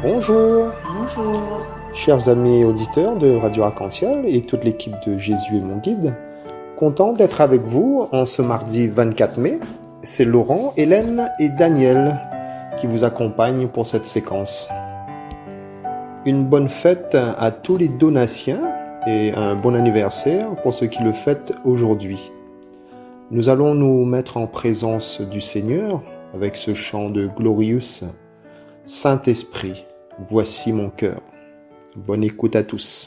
Bonjour, Bonjour. chers amis auditeurs de Radio Arc-en-Ciel et toute l'équipe de Jésus est mon guide. Content d'être avec vous en ce mardi 24 mai. C'est Laurent, Hélène et Daniel qui vous accompagnent pour cette séquence. Une bonne fête à tous les donatiens et un bon anniversaire pour ceux qui le fêtent aujourd'hui. Nous allons nous mettre en présence du Seigneur avec ce chant de Glorious. Saint-Esprit, voici mon cœur. Bonne écoute à tous.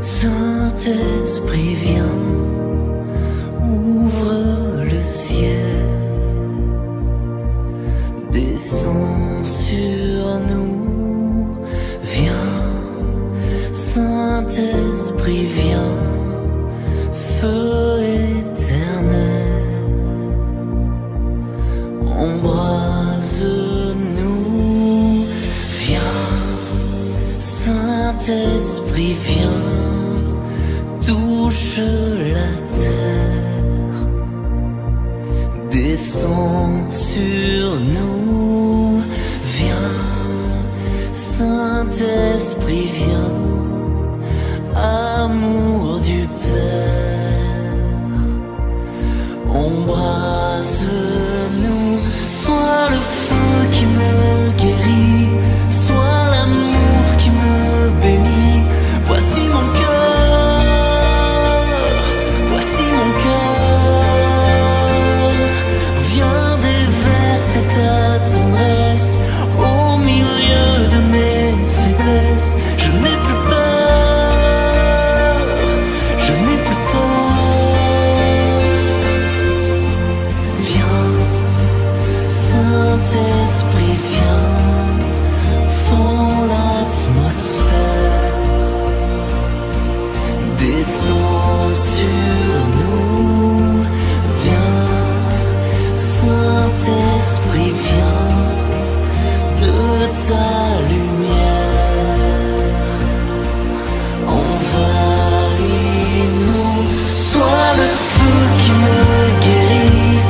Saint-Esprit, viens, ouvre le ciel, descends sur nous, viens, Saint-Esprit, viens, feu éternel, embrase-nous, viens, Saint-Esprit, viens, touche la terre, descends sur nous, viens, Saint-Esprit, viens, amour du Père, embrase-nous, sois le feu qui me guérit, sois l'amour qui me bénit, voici mon cœur. Saint-Esprit, viens, fends l'atmosphère, descends sur nous, viens, Saint-Esprit, viens, de ta lumière, envahis-nous, sois le feu qui me guérit,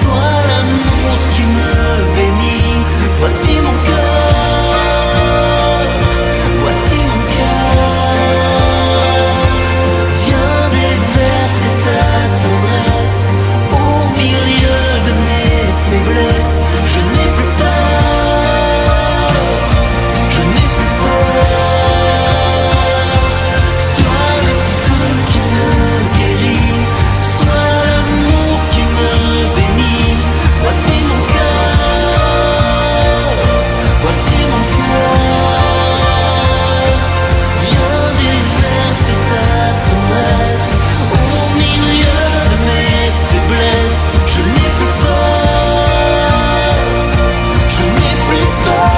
sois l'amour qui me bénit, voici mon cœur, voici mon cœur, viens déverser ta tendresse, au milieu de mes faiblesses, je n'ai plus peur, je n'ai plus peur, sois le feu qui me guérit, sois l'amour qui me bénit, voici mon cœur, voici mon cœur, viens déverser ta tendresse, au milieu de mes faiblesses, je n'ai plus peur, je n'ai plus peur.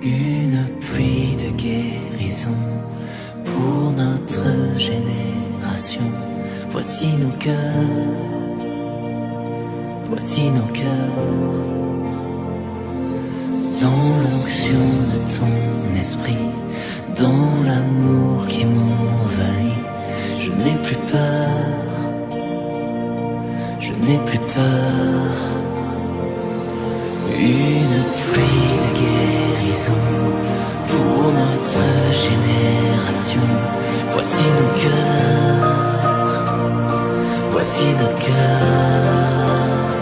Une pluie de guérison pour notre génération. Voici nos cœurs, voici nos cœurs. Dans l'onction de ton esprit, dans l'amour qui m'envahit, je n'ai plus peur, je n'ai plus peur. Une pluie de guérison pour notre génération. Voici nos cœurs, voici nos cœurs.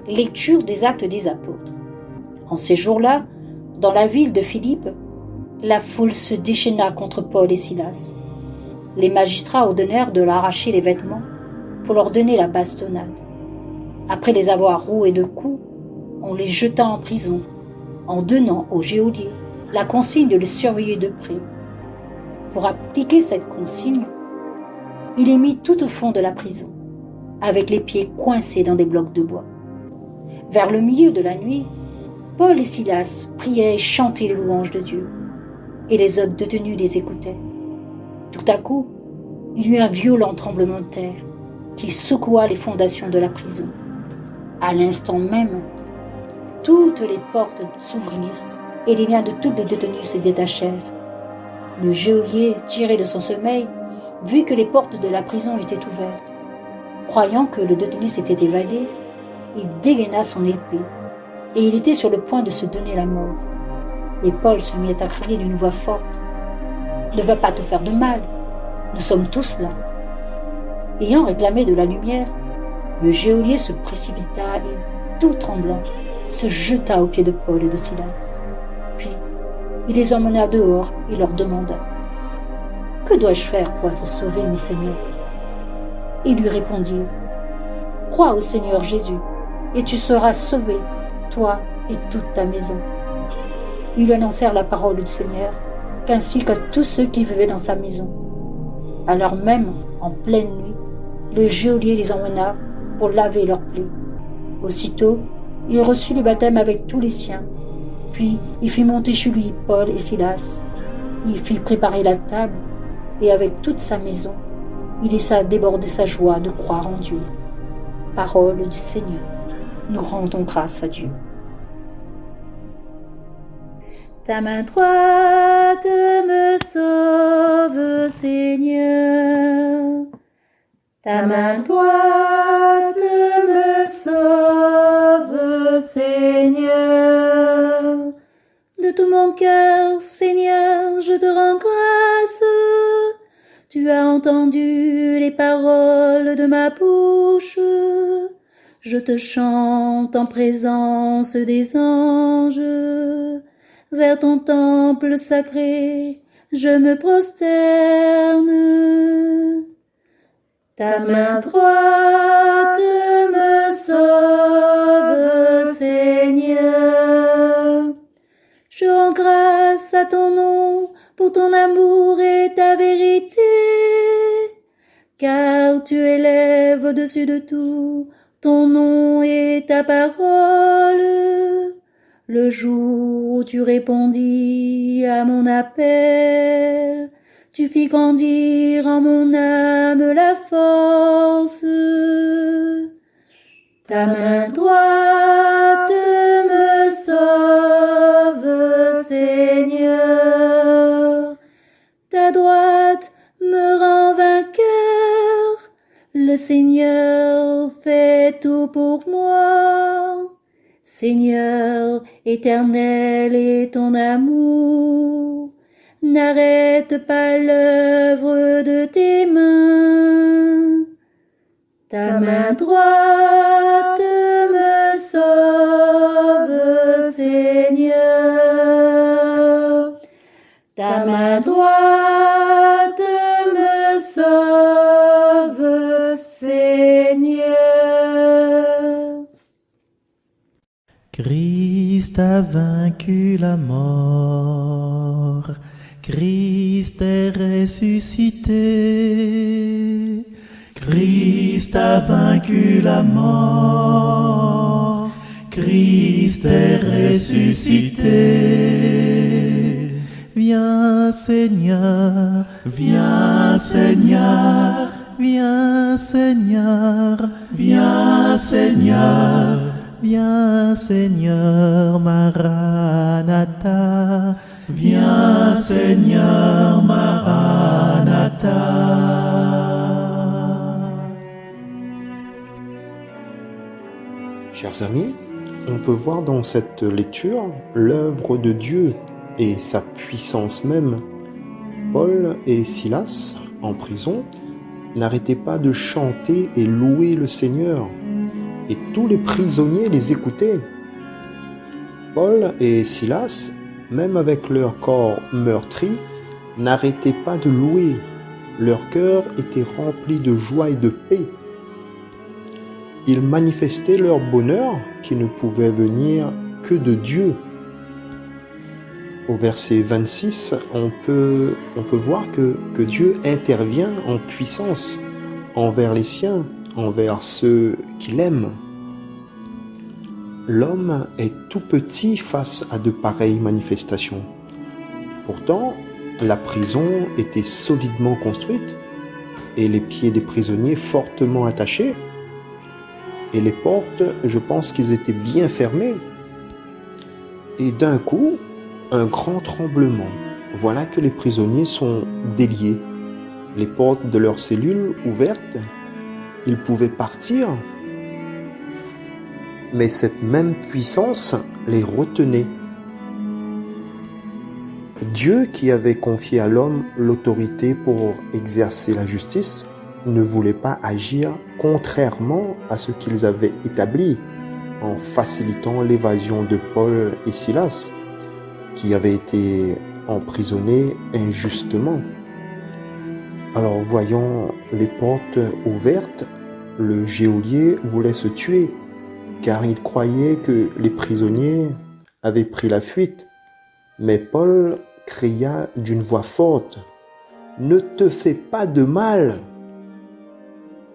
Lecture des Actes des Apôtres. En ces jours-là, dans la ville de Philippe, la foule se déchaîna contre Paul et Silas. Les magistrats ordonnèrent de leur arracher les vêtements pour leur donner la bastonnade. Après les avoir roués de coups, on les jeta en prison, en donnant au geôlier la consigne de les surveiller de près. Pour appliquer cette consigne, il est mis tout au fond de la prison, avec les pieds coincés dans des blocs de bois. Vers le milieu de la nuit, Paul et Silas priaient et chantaient les louanges de Dieu, et les autres détenus les écoutaient. Tout à coup, il y eut un violent tremblement de terre qui secoua les fondations de la prison. À l'instant même, toutes les portes s'ouvrirent et les liens de tous les détenus se détachèrent. Le geôlier, tiré de son sommeil, vit que les portes de la prison étaient ouvertes. Croyant que le détenu s'était évadé, il dégaina son épée et il était sur le point de se donner la mort. Et Paul se mit à crier d'une voix forte: « Ne va pas te faire de mal, nous sommes tous là. » Ayant réclamé de la lumière, le geôlier se précipita et, tout tremblant, se jeta aux pieds de Paul et de Silas. Puis, il les emmena dehors et leur demanda: « Que dois-je faire pour être sauvé, mes seigneurs ?» Ils lui répondirent: « Crois au Seigneur Jésus, et tu seras sauvé, toi et toute ta maison. » Ils lui annoncèrent la parole du Seigneur, qu'ainsi qu'à tous ceux qui vivaient dans sa maison. Alors même, en pleine nuit, le geôlier les emmena pour laver leurs plaies. Aussitôt, il reçut le baptême avec tous les siens. Puis, il fit monter chez lui Paul et Silas. Il fit préparer la table, et avec toute sa maison, il laissa déborder sa joie de croire en Dieu. Parole du Seigneur. Nous rendons grâce à Dieu. Ta main droite me sauve, Seigneur. Ta main droite me sauve, Seigneur. De tout mon cœur, Seigneur, je te rends grâce. Tu as entendu les paroles de ma bouche. Je te chante en présence des anges. Vers ton temple sacré, je me prosterne. Ta main droite me sauve, Seigneur. Je rends grâce à ton nom pour ton amour et ta vérité, car tu élèves au-dessus de tout ton nom et ta parole. Le jour où tu répondis à mon appel, tu fis grandir en mon âme la force. Ta main droite me sauve, Seigneur. Ta droite me rend vainqueur. Le Seigneur fait tout pour moi. Seigneur éternel est ton amour, n'arrête pas l'œuvre de tes mains. Ta main droite me sauve, Seigneur. Ta main droite me sauve, Seigneur. Christ a vaincu la mort, Christ est ressuscité. Christ a vaincu la mort, Christ est ressuscité. Viens Seigneur, viens Seigneur, viens Seigneur, viens Seigneur. Viens Seigneur Maranatha, viens Seigneur Maranatha. Chers amis, on peut voir dans cette lecture l'œuvre de Dieu et sa puissance même. Paul et Silas, en prison, n'arrêtaient pas de chanter et louer le Seigneur. et tous les prisonniers les écoutaient. Paul et Silas, même avec leur corps meurtri, n'arrêtaient pas de louer. Leur cœur était rempli de joie et de paix. Ils manifestaient leur bonheur qui ne pouvait venir que de Dieu. Au verset 26, on peut voir que Dieu intervient en puissance envers les siens, envers ceux qu'il aime. L'homme est tout petit face à de pareilles manifestations. Pourtant, la prison était solidement construite et les pieds des prisonniers fortement attachés. Et les portes, je pense qu'ils étaient bien fermées. Et d'un coup, un grand tremblement. Voilà que les prisonniers sont déliés. Les portes de leurs cellules ouvertes. Ils pouvaient partir. Mais cette même puissance les retenait. Dieu, qui avait confié à l'homme l'autorité pour exercer la justice, ne voulait pas agir contrairement à ce qu'ils avaient établi en facilitant l'évasion de Paul et Silas, qui avaient été emprisonnés injustement. Alors, voyant les portes ouvertes, le geôlier voulait se tuer, car il croyait que les prisonniers avaient pris la fuite. Mais Paul cria d'une voix forte, « Ne te fais pas de mal !»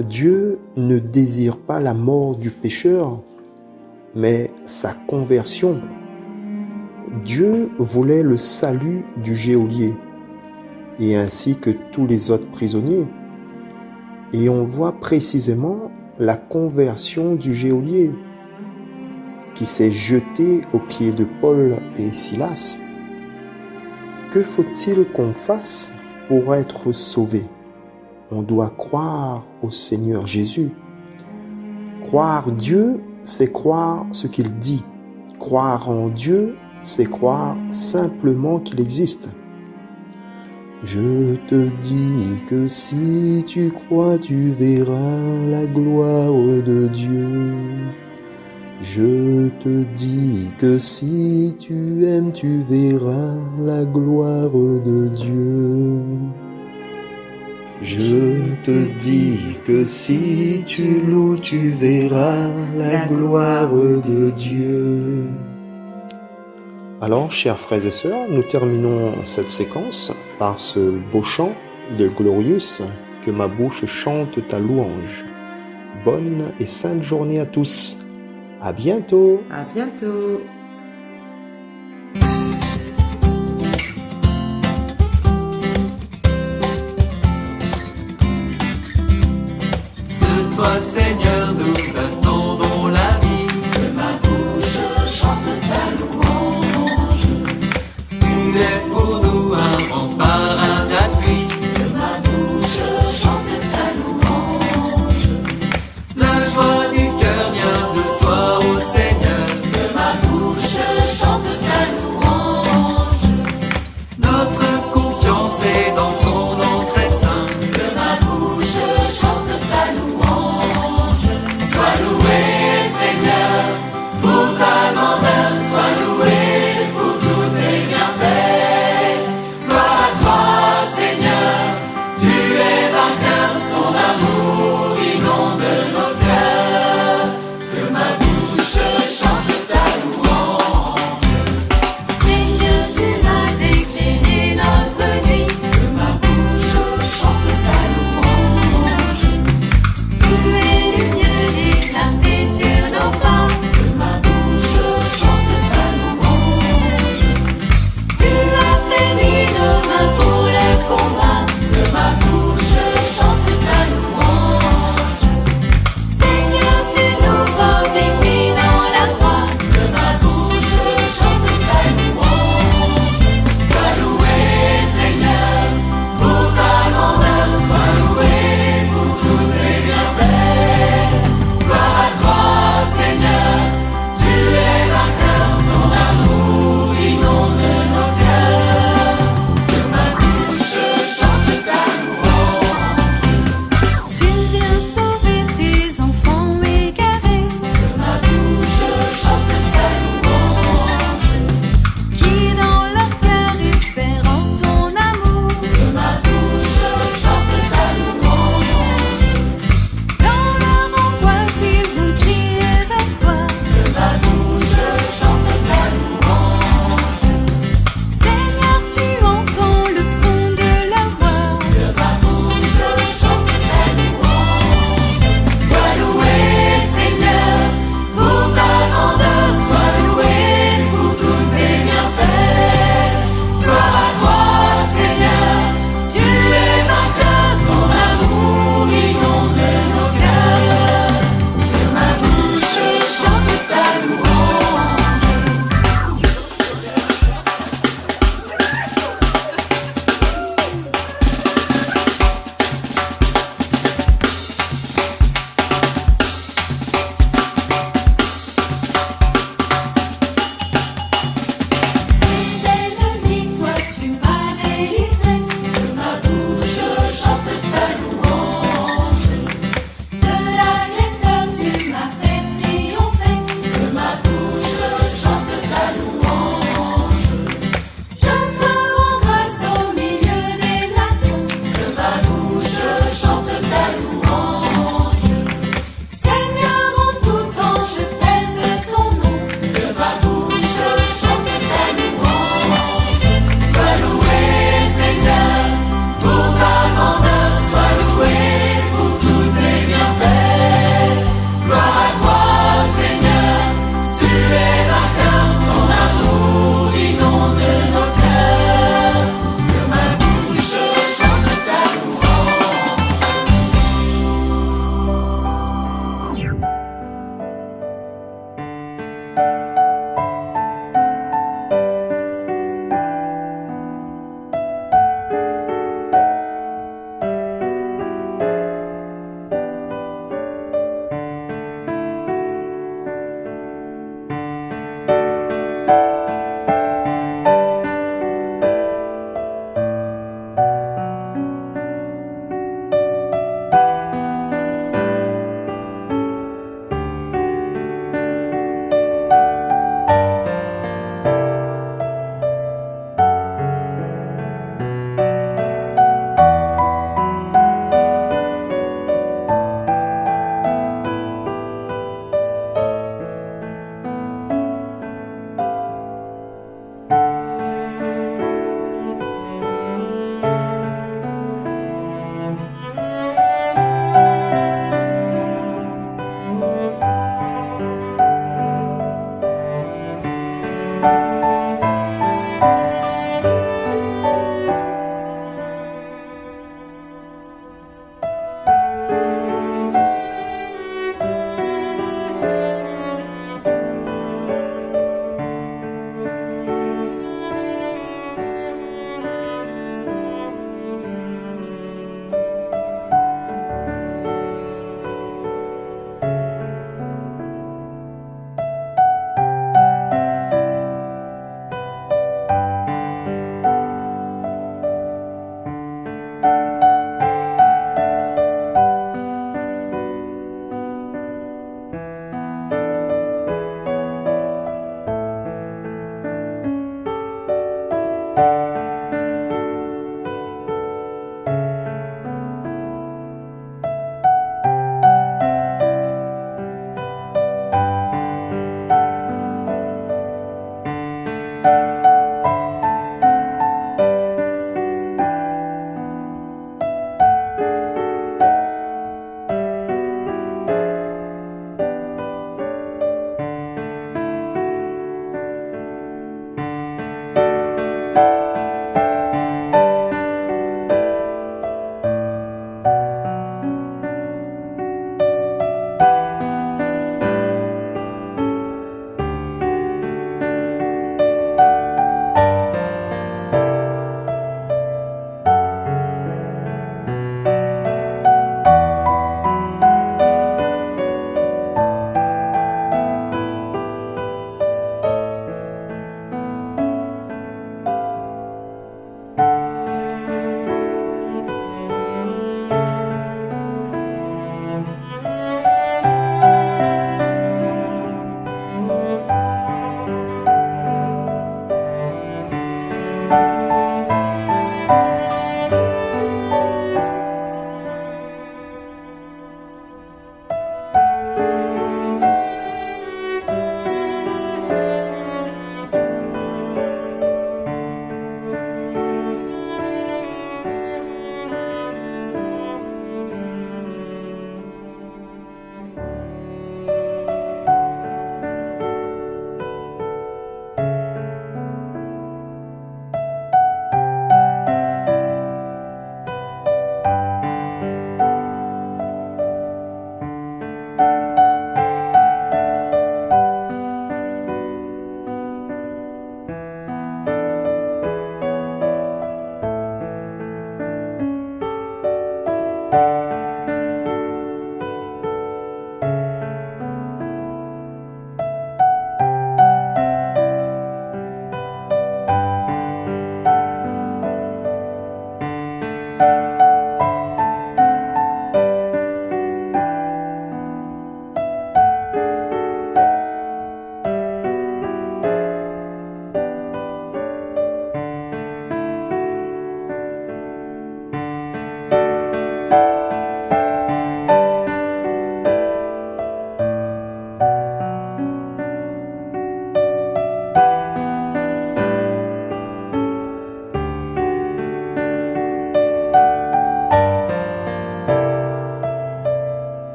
Dieu ne désire pas la mort du pécheur, mais sa conversion. Dieu voulait le salut du geôlier, et ainsi que tous les autres prisonniers. Et on voit précisément la conversion du geôlier, qui s'est jeté aux pieds de Paul et Silas. Que faut-il qu'on fasse pour être sauvé? On doit croire au Seigneur Jésus. Croire Dieu, c'est croire ce qu'il dit. Croire en Dieu, c'est croire simplement qu'il existe. Je te dis que si tu crois, tu verras la gloire de Dieu. Je te dis que si tu aimes, tu verras la gloire de Dieu. Je te dis que si tu loues, tu verras la gloire de Dieu. Alors, chers frères et sœurs, nous terminons cette séquence par ce beau chant de Glorious, que ma bouche chante ta louange. Bonne et sainte journée à tous. À bientôt. À bientôt. De toi, Seigneur, nous attendons la vie. Que ma bouche chante ta louange. Tu es pour nous un rempart, un appui. Que ma bouche chante ta louange. La joie du cœur vient de toi, ô Seigneur. Que ma bouche chante ta louange. Notre confiance est dans ton nom très saint. Que ma bouche chante ta louange.